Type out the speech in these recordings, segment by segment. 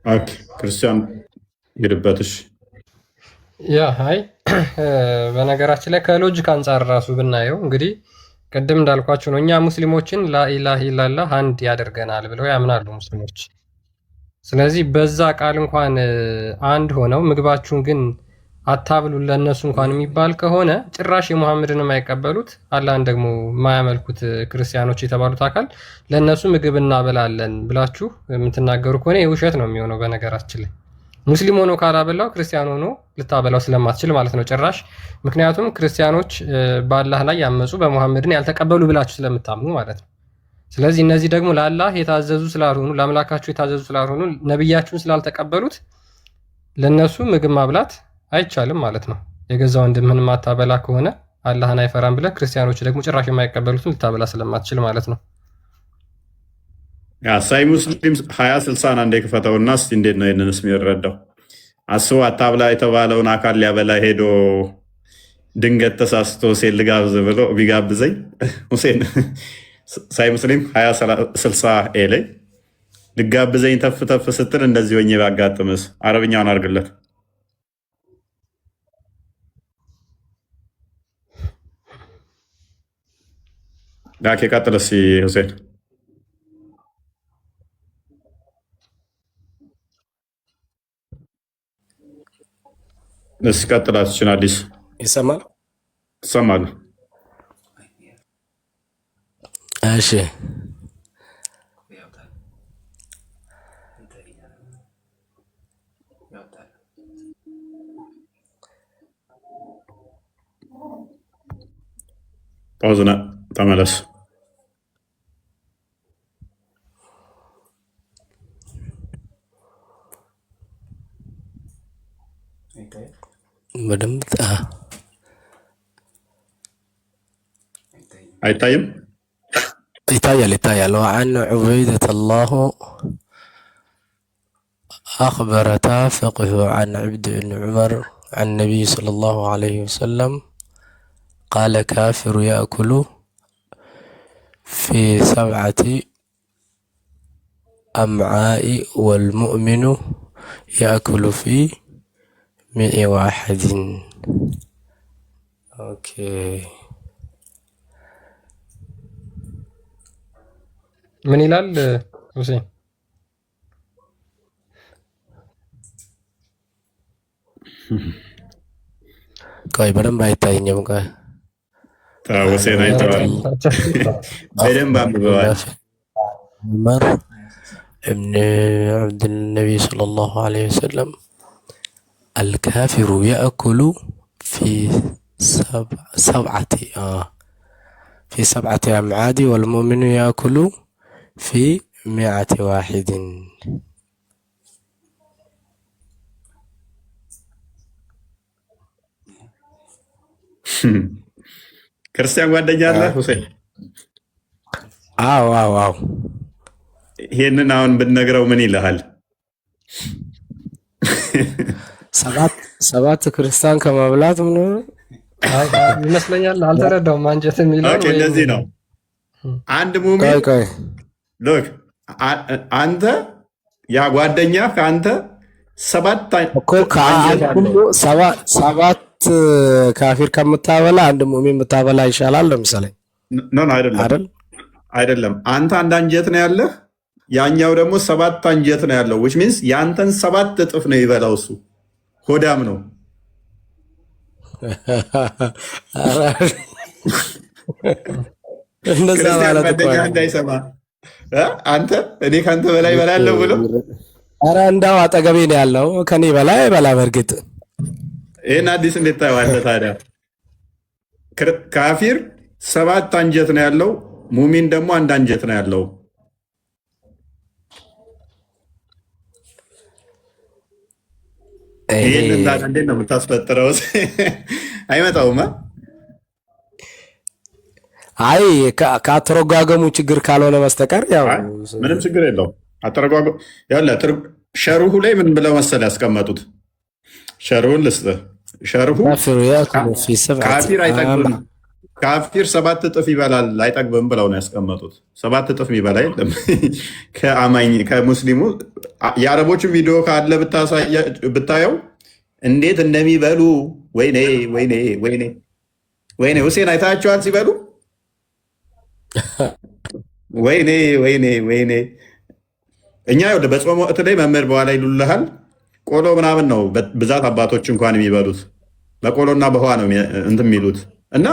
ኦኬ ክርስቲያን ይርበትሽ ያ አይ በነገራችን ላይ ከሎጂክ አንጻር ራሱ ብናየው እንግዲህ ቅድም እንዳልኳችሁ ነው። እኛ ሙስሊሞችን ላኢላሃ ኢላላህ አንድ ያደርገናል ብለው ያምናሉ ሙስሊሞች። ስለዚህ በዛ ቃል እንኳን አንድ ሆነው ምግባችሁን ግን አታብሉ ለነሱ እንኳን የሚባል ከሆነ ጭራሽ የሙሐመድን የማይቀበሉት አላህን ደግሞ የማያመልኩት ክርስቲያኖች የተባሉት አካል ለነሱ ምግብ እናበላለን ብላችሁ የምትናገሩ ከሆነ ውሸት ነው የሚሆነው። በነገራችን ላይ ሙስሊም ሆኖ ካላበላው ክርስቲያን ሆኖ ልታበላው ስለማትችል ማለት ነው ጭራሽ። ምክንያቱም ክርስቲያኖች በአላህ ላይ ያመፁ በሙሐመድን ያልተቀበሉ ብላችሁ ስለምታምኑ ማለት ነው። ስለዚህ እነዚህ ደግሞ ለአላህ የታዘዙ ስላልሆኑ ለአምላካችሁ የታዘዙ ስላልሆኑ ነብያችሁን ስላልተቀበሉት ለነሱ ምግብ ማብላት አይቻልም ማለት ነው። የገዛ ወንድምህን ማታበላ ከሆነ አላህን አይፈራም ብለህ ክርስቲያኖች ደግሞ ጭራሽ የማይቀበሉትን ልታበላ ስለማትችል ማለት ነው። ያ ሳይ ሙስሊም 2060 አንዴ ክፈተውና እስቲ እንዴት ነው ይሄንንስ የሚረዳው? አስቡ አታብላ የተባለውን አካል ሊያበላ ሄዶ ድንገት ተሳስቶ ሴት ልጋብዝ ብሎ ቢጋብዘኝ ሁሴን ሳይ ሙስሊም 2060 ኤ ላይ ልጋብዘኝ ተፍ ተፍ ስትል እንደዚህ ሆኜ ባጋጥምስ? አረብኛውን አድርግለት። ዳኬ ቀጥል እስኪ ሁሴን። እስኪ ቀጥላት ይችላል። አዲስ ይሰማል? ትሰማለህ? እሺ ፓውዝና ተመለስ። በደንብ አይታይም? يتايل وعن عبيدة الله أخبر تافقه عن عبد بن عمر عن النبي صلى الله عليه وسلم قال كافر يأكل في 7 أمعاء والمؤمن يأكل في 101. اوكي ምን ይላል ሁሴን? ቆይ በደንብ አይታየኝም። ቆይ ሁሴን አይተዋል፣ በደንብ አንብበዋል። ዑመር እብን ዓብድ ነቢይ ሰለላሁ ዐለይሂ ወሰለም الكافر يأكل في 7 أمعاد والمؤمن يأكل في 101. ክርስቲያን ጓደኛ አለ ሁሴን? አዎ። ይሄንን አሁን ብንነግረው ምን ይልሃል? 7 ክርስቲያን ከመብላት ምን ይመስለኛል አልተረዳውም። አንጀት የሚለው እንደዚህ ነው። አንድ ሙሚን ሎክ አንተ ያ ጓደኛ ከአንተ 7 ካፊር ከምታበላ አንድ ሙሚን የምታበላ ይሻላል። ለምሳሌ አይደለም። አንተ አንድ አንጀት ነው ያለህ፣ ያኛው ደግሞ 7 አንጀት ነው ያለው። which means ያንተን 7 እጥፍ ነው ይበላው። እሱ ሆዳም ነው። እንደዛ ማለት እንዳይሰማ አንተ እኔ ከአንተ በላይ በላለሁ ብሎ ኧረ እንዳው አጠገቤ ነው ያለው ከኔ በላይ በላ። በእርግጥ ይህን አዲስ እንዴት ታየዋለህ ታዲያ? ካፊር 7 አንጀት ነው ያለው፣ ሙሚን ደግሞ አንድ አንጀት ነው ያለው። ይህን እንዴት ነው የምታስፈጥረው? አይመጣውም። አይ ከአተረጓገሙ ችግር ካልሆነ በስተቀር ያው ምንም ችግር የለውም። አተረጓገሙ ያለ ሸርሁ ላይ ምን ብለው መሰል ያስቀመጡት? ሸርሁን ልስጥህ። ሸርሁ ካፊር አይጠግብም፣ ካፊር 7 እጥፍ ይበላል አይጠግብም ብለው ነው ያስቀመጡት። 7 እጥፍ የሚበላ የለም ከአማኝ ከሙስሊሙ። የአረቦችን ቪዲዮ ካለ ብታየው እንዴት እንደሚበሉ ወይኔ ወይኔ ወይኔ ወይኔ። ሁሴን አይታቸዋል ሲበሉ? ወይኔ ወይኔ ወይኔ። እኛ በጾም ወቅት ላይ መምህር በኋላ ይሉልሃል ቆሎ ምናምን ነው ብዛት አባቶች እንኳን የሚበሉት በቆሎና በውሃ ነው እንትን የሚሉት። እና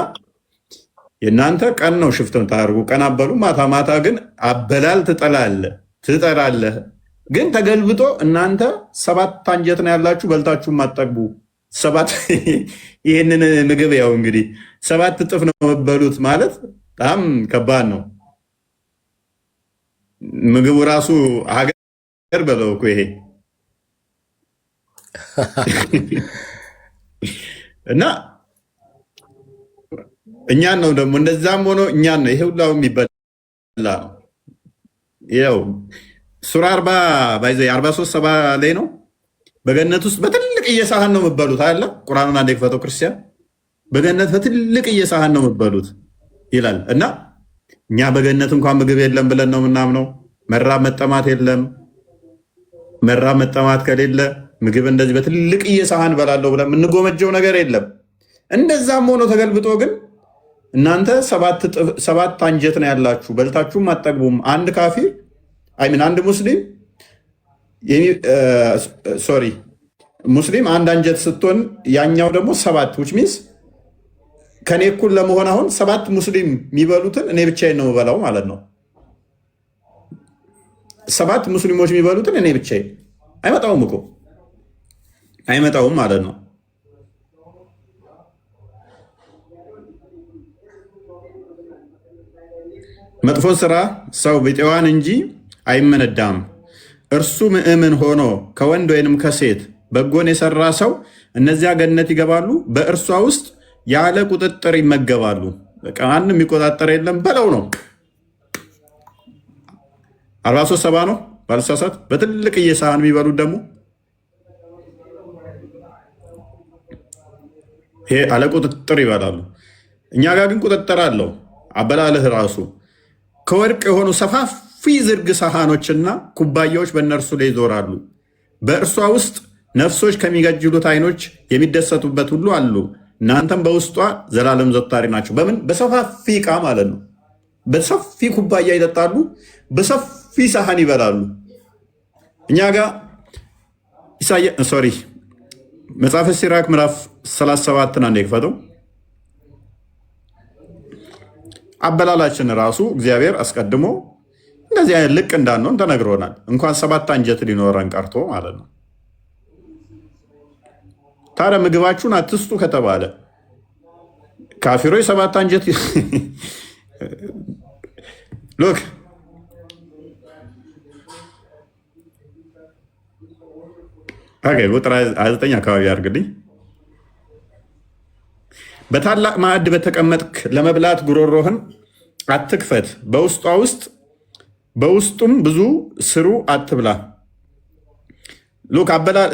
የእናንተ ቀን ነው ሽፍት ታደርጉ ቀን አበሉ፣ ማታ ማታ ግን አበላል ትጠላለህ። ግን ተገልብጦ እናንተ 7 አንጀት ነው ያላችሁ በልታችሁ ማጠግቡ 7 ይህንን ምግብ ያው እንግዲህ 7 እጥፍ ነው መበሉት ማለት በጣም ከባድ ነው። ምግቡ ራሱ ሀገር በለው እኮ ይሄ እና እኛን ነው ደግሞ እንደዛም ሆኖ እኛን ነው ይሄ ሁላው የሚበላ ነው። ያው ሱራ 40 ባይዘ 43 ላይ ነው በገነት ውስጥ በትልቅ እየሳህን ነው የምትበሉት አለ። ቁርአኑን አንዴ ክፈተው ክርስቲያን። በገነት በትልቅ እየሳህን ነው የምትበሉት ይላል። እና እኛ በገነት እንኳን ምግብ የለም ብለን ነው የምናምነው። መራብ መጠማት የለም። መራብ መጠማት ከሌለ ምግብ እንደዚህ በትልቅ እየሳህን በላለሁ ብለን የምንጎመጀው ነገር የለም። እንደዛም ሆኖ ተገልብጦ ግን እናንተ 7 አንጀት ነው ያላችሁ በልታችሁም አጠግቡም። አንድ ካፊር አንድ ሙስሊም ሙስሊም አንድ አንጀት ስትሆን ያኛው ደግሞ 7 which means ከኔ እኩል ለመሆን አሁን 7 ሙስሊም የሚበሉትን እኔ ብቻዬን ነው የምበላው ማለት ነው። 7 ሙስሊሞች የሚበሉትን እኔ ብቻዬን አይመጣውም እኮ አይመጣውም ማለት ነው። መጥፎ ስራ ሰው ቢጤዋን እንጂ አይመነዳም። እርሱ ምእምን ሆኖ ከወንድ ወይንም ከሴት በጎን የሰራ ሰው እነዚያ ገነት ይገባሉ፣ በእርሷ ውስጥ ያለ ቁጥጥር ይመገባሉ። በቃ ማንም የሚቆጣጠር የለም በለው ነው። 43 ነው ባልሳሳት። በትልቅ እየሳህን የሚበሉት ደግሞ ይሄ አለ ቁጥጥር ይበላሉ። እኛ ጋር ግን ቁጥጥር አለው አበላልህ ራሱ። ከወርቅ የሆኑ ሰፋፊ ዝርግ ሳህኖችና ኩባያዎች በእነርሱ ላይ ይዞራሉ። በእርሷ ውስጥ ነፍሶች ከሚገጅሉት አይኖች የሚደሰቱበት ሁሉ አሉ። እናንተም በውስጧ ዘላለም ዘታሪ ናቸው። በምን በሰፋፊ ዕቃ ማለት ነው። በሰፊ ኩባያ ይጠጣሉ፣ በሰፊ ሳህን ይበላሉ። እኛ ጋር መጽሐፈ ሲራክ ምዕራፍ 37 አንዴ ክፈተው። አበላላችን ራሱ እግዚአብሔር አስቀድሞ እንደዚህ አይነት ልቅ እንዳንሆን ተነግሮናል። እንኳን 7 አንጀት ሊኖረን ቀርቶ ማለት ነው። ታዲያ ምግባችሁን አትስጡ ከተባለ ካፊሮች 7 አንጀት ሎክ ቁጥር 29 አካባቢ አድርግልኝ። በታላቅ ማዕድ በተቀመጥክ ለመብላት ጉሮሮህን አትክፈት፣ በውስጡም ብዙ ስሩ አትብላ። ሉክ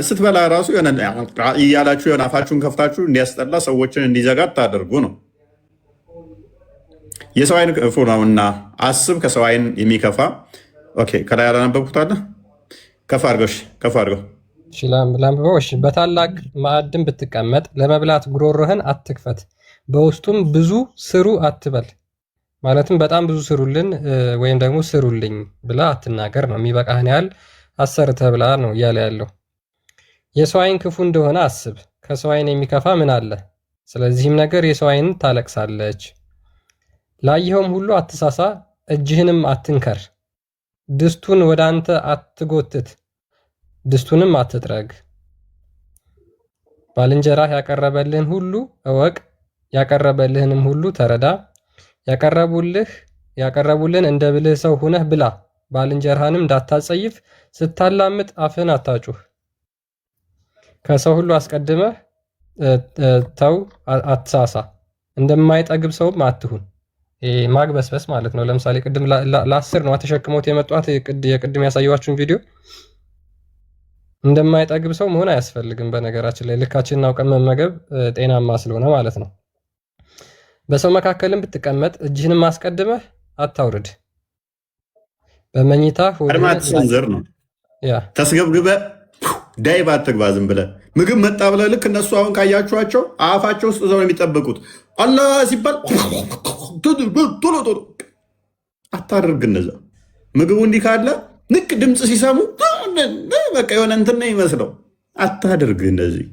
ስትበላ ራሱ እያላችሁ የሆነ አፋችሁን ከፍታችሁ እንዲያስጠላ ሰዎችን እንዲዘጋ ታደርጉ ነው። የሰው አይን ክፉ ነውና አስብ፣ ከሰው አይን የሚከፋ ከላይ ያላነበብኩት አለ። ከፍ አድርገው ላምብበው። በታላቅ ማዕድን ብትቀመጥ ለመብላት ጉሮሮህን አትክፈት፣ በውስጡም ብዙ ስሩ አትበል። ማለትም በጣም ብዙ ስሩልን ወይም ደግሞ ስሩልኝ ብላ አትናገር ነው። የሚበቃህን ያህል አሰርተህ ብላ ነው እያለ ያለው። የሰው አይን ክፉ እንደሆነ አስብ፣ ከሰው አይን የሚከፋ ምን አለ? ስለዚህም ነገር የሰው አይን ታለቅሳለች። ላየኸውም ሁሉ አትሳሳ፣ እጅህንም አትንከር። ድስቱን ወደ አንተ አትጎትት፣ ድስቱንም አትጥረግ። ባልንጀራህ ያቀረበልህን ሁሉ እወቅ፣ ያቀረበልህንም ሁሉ ተረዳ። ያቀረቡልን እንደ ብልህ ሰው ሁነህ ብላ። ባልንጀራህንም እንዳታጸይፍ፣ ስታላምጥ አፍህን አታጩህ። ከሰው ሁሉ አስቀድመህ ተው፣ አትሳሳ። እንደማይጠግብ ሰውም አትሁን። ማግበስበስ ማለት ነው። ለምሳሌ ቅድም ለ10 ነው ተሸክመውት የመጧት የቅድም ያሳየኋችሁን ቪዲዮ። እንደማይጠግብ ሰው መሆን አያስፈልግም። በነገራችን ላይ ልካችንን አውቀን መመገብ ጤናማ ስለሆነ ማለት ነው። በሰው መካከልም ብትቀመጥ እጅህንም አስቀድመህ አታውርድ። በመኝታ ቀድማ አትሰንዝር ነው። ተስገብግበ ዳይብ አትግባ። ዝም ብለህ ምግብ መጣ ብለህ ልክ እነሱ አሁን ካያችኋቸው አፋቸው ውስጥ እዛው የሚጠበቁት አላህ ሲባል ቶሎ ቶሎ አታደርግ። እነዛ ምግቡ እንዲህ ካለ ልክ ድምፅ ሲሰሙ በቃ የሆነ እንትን ነው ይመስለው። አታደርግ እንደዚህ።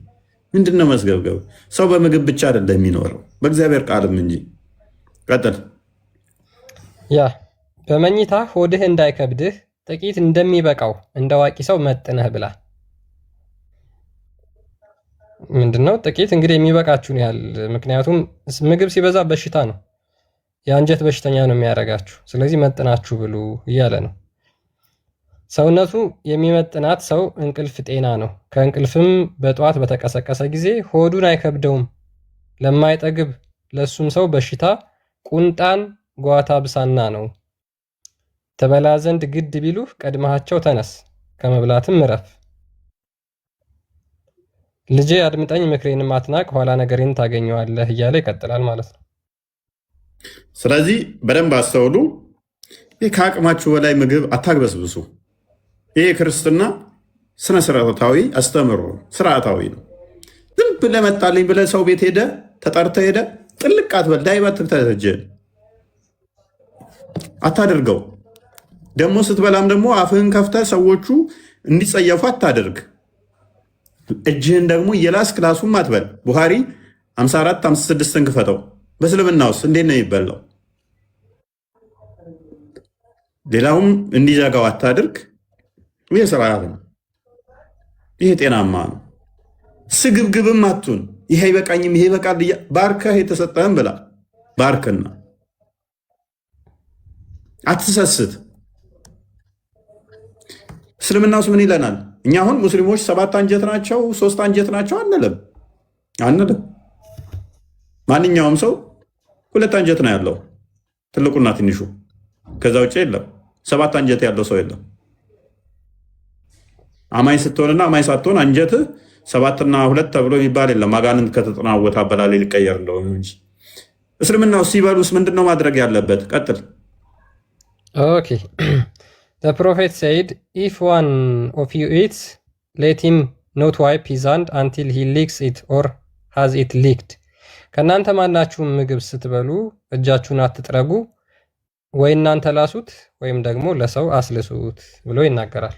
ምንድነው መስገብገብ? ሰው በምግብ ብቻ አይደለም የሚኖረው በእግዚአብሔር ቃልም እንጂ። ቀጥል። በመኝታ ሆድህ እንዳይከብድህ ጥቂት እንደሚበቃው እንደ አዋቂ ሰው መጥነህ ብላ። ምንድነው ጥቂት? እንግዲህ የሚበቃችሁን ያህል። ምክንያቱም ምግብ ሲበዛ በሽታ ነው፣ የአንጀት በሽተኛ ነው የሚያደርጋችሁ። ስለዚህ መጥናችሁ ብሉ እያለ ነው። ሰውነቱ የሚመጥናት ሰው እንቅልፍ ጤና ነው። ከእንቅልፍም በጠዋት በተቀሰቀሰ ጊዜ ሆዱን አይከብደውም። ለማይጠግብ ለሱም ሰው በሽታ ቁንጣን ጓታ ብሳና ነው። ትበላ ዘንድ ግድ ቢሉህ ቀድመሃቸው ተነስ፣ ከመብላትም እረፍ። ልጄ አድምጠኝ፣ ምክሬንም አትናቅ፣ ኋላ ነገሬን ታገኘዋለህ እያለ ይቀጥላል ማለት ነው። ስለዚህ በደንብ አስተውሉ። ይህ ከአቅማችሁ በላይ ምግብ አታግበስብሱ። ይህ ክርስትና ስነ ስርዓታዊ አስተምሮ ስርዓታዊ ነው። ዝም ብለህ መጣልኝ ብለህ ሰው ቤት ሄደ ተጠርተ ሄደ ጥልቅ አትበል። ዳይባት ትተጀል አታደርገው። ደግሞ ስትበላም ደግሞ አፍህን ከፍተህ ሰዎቹ እንዲጸየፉ አታደርግ። እጅህን ደግሞ እየላስክ ላሱም አትበል። ቡሃሪ 54 56ን ክፈተው። በእስልምና ውስጥ እንዴት ነው የሚበላው? ሌላውም እንዲዘጋው አታድርግ። ይህ ስርዓት ነው። ይህ ጤናማ ነው። ስግብግብም አቱን። ይሄ አይበቃኝም ይሄ ይበቃል። ባርከህ የተሰጠህን ብላ። ባርክና አትሰስት። እስልምና ውስጥ ምን ይለናል? እኛ አሁን ሙስሊሞች 7 አንጀት ናቸው 3 አንጀት ናቸው አንልም። ማንኛውም ሰው 2 አንጀት ነው ያለው፣ ትልቁና ትንሹ። ከዛ ውጭ የለም። 7 አንጀት ያለው ሰው የለም። አማኝ ስትሆንና አማኝ ሳትሆን አንጀትህ 7 እና 2 ተብሎ የሚባል የለም። አጋንንት ከተጠናወተ አበላላይ ሊቀየር እንደሆነ እንጂ። እስልምና ውስጥ ሲበሉስ ምንድነው ማድረግ ያለበት? ቀጥል። ኦኬ The prophet said, if one of you eats, let him not wipe his hand until he licks it or has it licked. ከእናንተ ማናችሁም ምግብ ስትበሉ እጃችሁን አትጥረጉ፣ ወይ እናንተ ላሱት ወይም ደግሞ ለሰው አስልሱት ብሎ ይናገራል።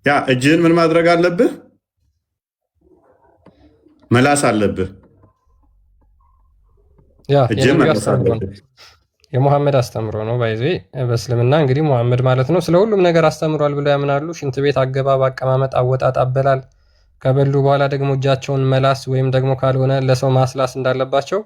ያ እጅህን ምን ማድረግ አለብህ? መላስ አለብህ። እጅህን መላስ አለብህ። የሙሐመድ አስተምሮ ነው። ባይዜ በእስልምና እንግዲህ ሙሐመድ ማለት ነው ስለ ሁሉም ነገር አስተምሯል ብለው ያምናሉ። ሽንት ቤት አገባብ፣ አቀማመጥ፣ አወጣጥ፣ አበላል፣ ከበሉ በኋላ ደግሞ እጃቸውን መላስ ወይም ደግሞ ካልሆነ ለሰው ማስላስ እንዳለባቸው